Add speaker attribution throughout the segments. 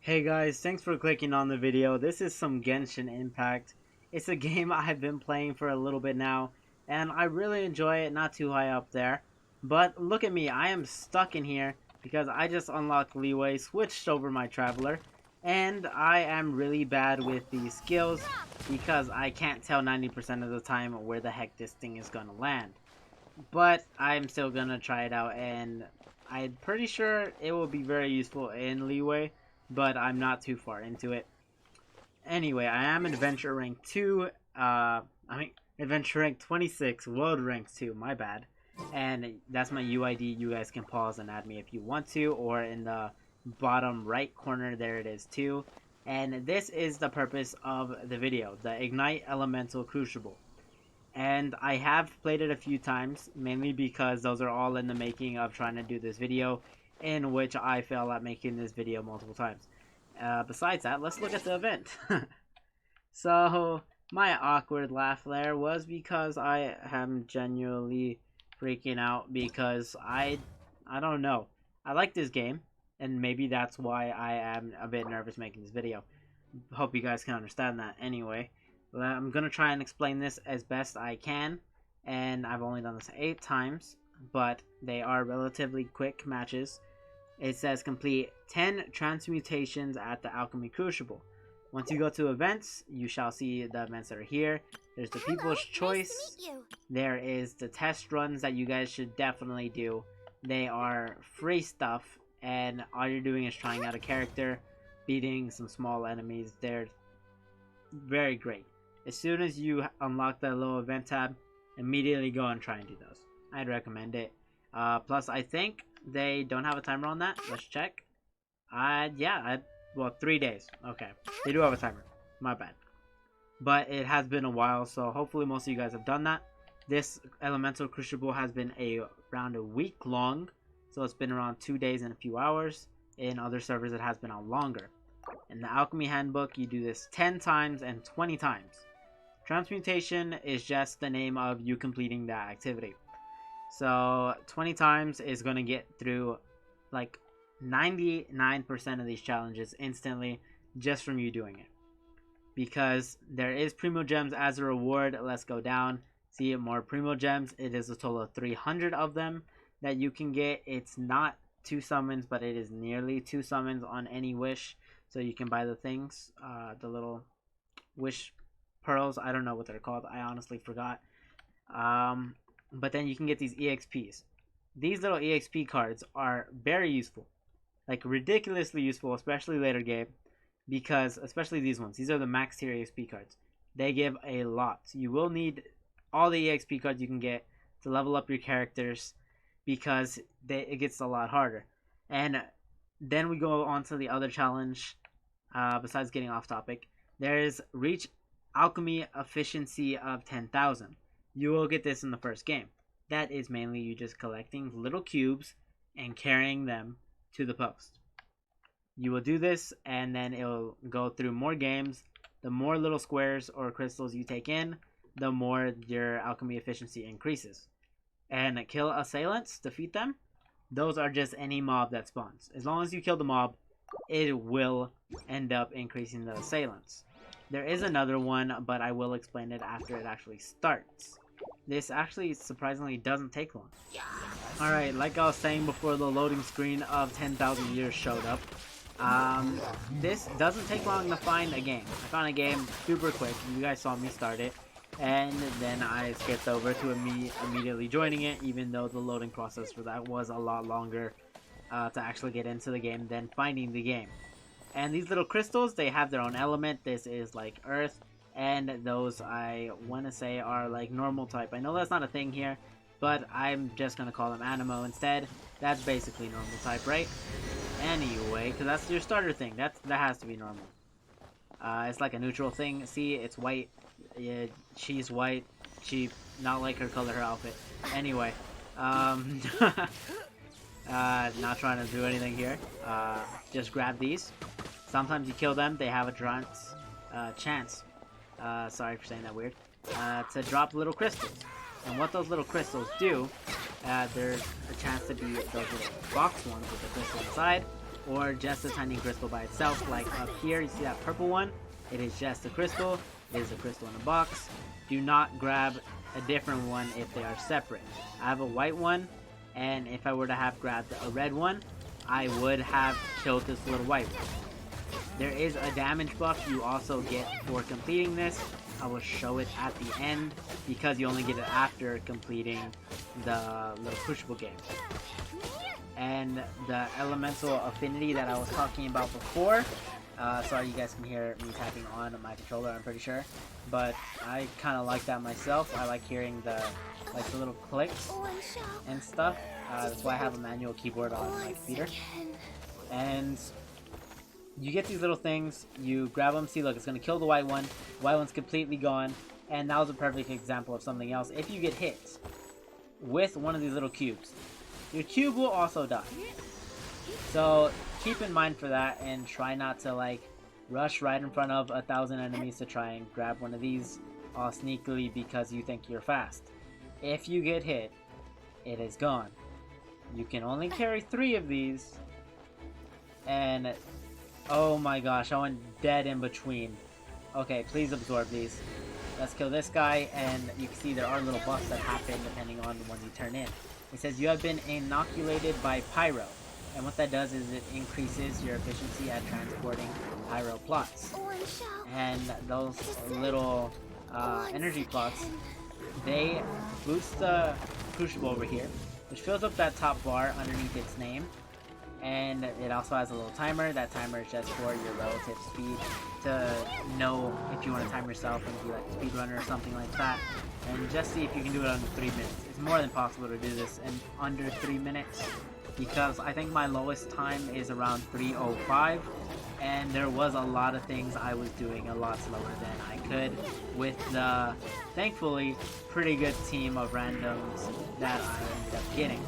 Speaker 1: Hey guys, thanks for clicking on the video. This is some Genshin Impact. It's a game I've been playing for a little bit now, and I really enjoy it, not too high up there. But look at me, I am stuck in here because I just unlocked Leeway, switched over my Traveler, and I am really bad with these skills because I can't tell 90% of the time where the heck this thing is gonna land. But I'm still gonna try it out, and I'm pretty sure it will be very useful in Leeway, but I'm not too far into it. Anyway, I am Adventure Rank 2, Adventure Rank 26, World Rank 2, my bad. And that's my UID, you guys can pause and add me if you want to, or in the bottom right corner, there it is too. And this is the purpose of the video, the Ignite Elemental Crucible. And I have played it a few times, mainly because those are all in the making of trying to do this video, in which I fail at making this video multiple times. Besides that, let's look at the event. So, my awkward laugh there was because I am genuinely freaking out because I don't know. I like this game, and maybe that's why I am a bit nervous making this video. Hope you guys can understand that. Anyway, I'm going to try and explain this as best I can, and I've only done this 8 times, but they are relatively quick matches. It says complete 10 transmutations at the Alchemy Crucible. Once you go to events, you shall see the events that are here. There's the People's Choice. There is the test runs that you guys should definitely do. They are free stuff, and all you're doing is trying out a character, beating some small enemies. They're very great. As soon as you unlock that little event tab, immediately go and try and do those. I'd recommend it. Plus, I think they don't have a timer on that. Let's check. Well, 3 days. Okay. They do have a timer. My bad. But it has been a while, so hopefully most of you guys have done that. This Elemental Crucible has been around a week long, so it's been around 2 days and a few hours. In other servers, it has been out longer. In the Alchemy Handbook, you do this 10 times and 20 times. Transmutation is just the name of you completing that activity. So 20 times is going to get through like 99% of these challenges instantly just from you doing it. Because there is Primo Gems as a reward. Let's go down. See more Primo Gems. It is a total of 300 of them that you can get. It's not 2 summons, but it is nearly 2 summons on any wish. So you can buy the things, the little wish pearls. I don't know what they're called. I honestly forgot. But then you can get these EXPs. These little EXP cards are very useful. Like ridiculously useful, especially later game. Because, especially these ones. These are the max tier EXP cards. They give a lot. You will need all the EXP cards you can get to level up your characters. Because it gets a lot harder. And then we go on to the other challenge. Besides getting off topic. There is reach Alchemy efficiency of 10,000. You will get this in the first game. That is mainly you just collecting little cubes and carrying them to the post. You will do this and then it will go through more games. The more little squares or crystals you take in, the more your alchemy efficiency increases. And kill assailants, defeat them. Those are just any mob that spawns. As long as you kill the mob, it will end up increasing the assailants. There is another one, but I will explain it after it actually starts. This actually surprisingly doesn't take long. Alright, like I was saying before the loading screen of 10,000 years showed up, this doesn't take long to find a game. I found a game super quick. You guys saw me start it, and then I skipped over to immediately joining it, even though the loading process for that was a lot longer to actually get into the game than finding the game. And these little crystals, they have their own element. This is like earth. And those, I want to say, are like normal type. I know that's not a thing here, but I'm just going to call them Animo instead. That's basically normal type, right? Anyway, because that's your starter thing. That has to be normal. It's like a neutral thing. See, it's white. Yeah, she's white. She, not like her color, her outfit. Anyway, not trying to do anything here. Just grab these. Sometimes you kill them. They have a chance. Sorry for saying that weird, to drop little crystals. And what those little crystals do, there's a chance to be those little box ones with the crystal inside. or just a tiny crystal by itself. Like up here, you see that purple one? It is just a crystal. It is a crystal in a box. Do not grab a different one if they are separate. I have a white one, and if I were to have grabbed a red one, I would have killed this little white one. There is a damage buff you also get for completing this. I will show it at the end because you only get it after completing the little Crucible game. And the elemental affinity that I was talking about before, sorry you guys can hear me tapping on my controller, I'm pretty sure, but I kind of like that myself. I like hearing the little clicks and stuff. That's why I have a manual keyboard on my computer. And you get these little things, you grab them, see, look, it's going to kill the white one. The white one's completely gone, and that was a perfect example of something else. If you get hit with one of these little cubes, your cube will also die. So keep in mind for that, and try not to like rush right in front of 1,000 enemies to try and grab one of these all sneakily because you think you're fast. If you get hit, it is gone. You can only carry 3 of these, and oh my gosh, I went dead in between. Okay, please absorb these. Let's kill this guy, and you can see there are little buffs that happen depending on the ones you turn in. It says you have been inoculated by Pyro, and what that does is it increases your efficiency at transporting Pyro plots. And those little energy plots, they boost the Crucible over here, which fills up that top bar underneath its name. And it also has a little timer. That timer is just for your relative speed to know if you want to time yourself and be like a speedrunner or something like that. And just see if you can do it under 3 minutes. It's more than possible to do this in under 3 minutes, because I think my lowest time is around 3:05, and there was a lot of things I was doing a lot slower than I could with the, thankfully, pretty good team of randoms that I ended up getting.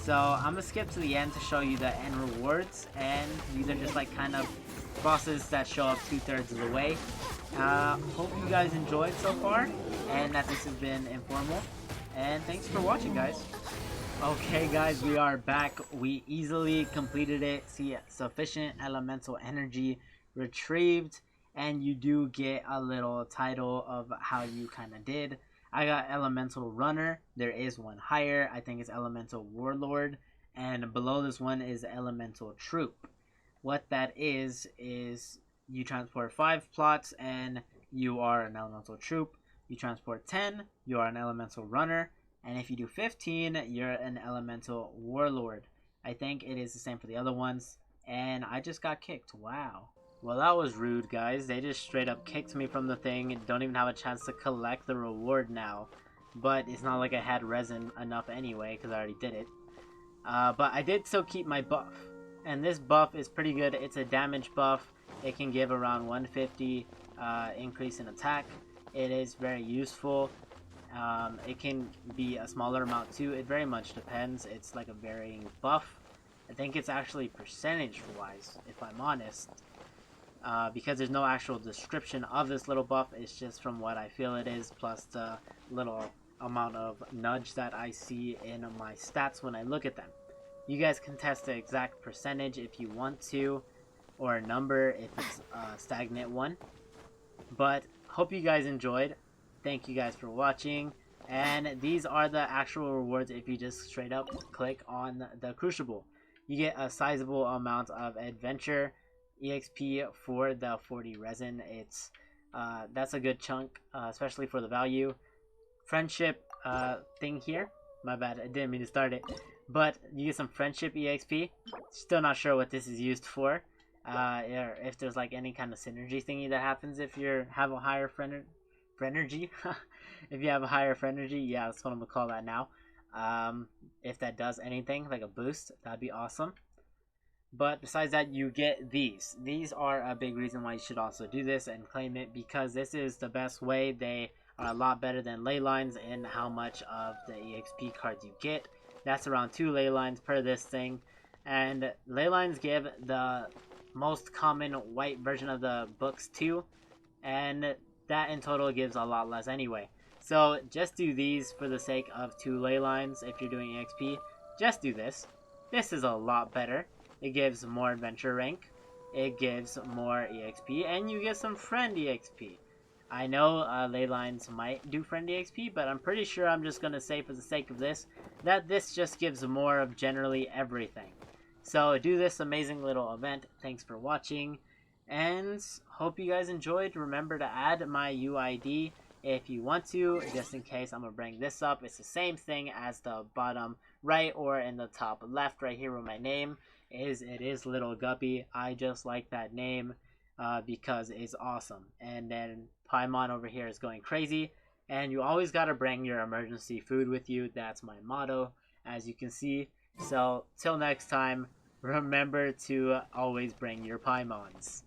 Speaker 1: So I'm gonna skip to the end to show you the end rewards, and these are just like kind of bosses that show up 2/3 of the way. Hope you guys enjoyed so far, and that this has been informal, and thanks for watching, guys. Okay guys, we are back. We easily completed it. See, sufficient elemental energy retrieved, and you do get a little title of how you kind of did. I got Elemental Runner. There is one higher. I think it's Elemental Warlord. And below this one is Elemental Troop. What that is you transport 5 plots and you are an Elemental Troop. You transport 10, you are an Elemental Runner. And if you do 15, you're an Elemental Warlord. I think it is the same for the other ones. And I just got kicked. Wow. Well, that was rude, guys. They just straight up kicked me from the thing and don't even have a chance to collect the reward now. But it's not like I had resin enough anyway, because I already did it. But I did still keep my buff. And this buff is pretty good. It's a damage buff. It can give around 150 increase in attack. It is very useful. It can be a smaller amount too. It very much depends. It's like a varying buff. I think it's actually percentage-wise, if I'm honest. Because there's no actual description of this little buff, it's just from what I feel it is, plus the little amount of nudge that I see in my stats when I look at them. You guys can test the exact percentage if you want to, or a number if it's a stagnant one. But hope you guys enjoyed. Thank you guys for watching, and these are the actual rewards if you just straight up click on the Crucible. You get a sizable amount of adventure EXP for the 40 resin. It's that's a good chunk, especially for the value. Friendship thing here, my bad, I didn't mean to start it, but you get some friendship EXP. Still not sure what this is used for, or if there's like any kind of synergy thingy that happens if you have a higher friendergy. If you have a higher friendergy, yeah, that's what I'm gonna call that now. If that does anything like a boost, that'd be awesome. But besides that, you get these. These are a big reason why you should also do this and claim it, because this is the best way. They are a lot better than ley lines in how much of the EXP cards you get. That's around 2 ley lines per this thing. And ley lines give the most common white version of the books too. And that in total gives a lot less anyway. So just do these for the sake of 2 ley lines if you're doing EXP. Just do this. This is a lot better. It gives more adventure rank, it gives more EXP, and you get some friend EXP. I know ley lines might do friend EXP, but I'm pretty sure I'm just going to say for the sake of this, that this just gives more of generally everything. So do this amazing little event. Thanks for watching, and hope you guys enjoyed. Remember to add my UID if you want to, just in case I'm going to bring this up. It's the same thing as the bottom right or in the top left right here where my name is. It is Little Guppy. I just like that name because it's awesome. And then Paimon over here is going crazy. And you always got to bring your emergency food with you. That's my motto, as you can see. So till next time, remember to always bring your Paimons.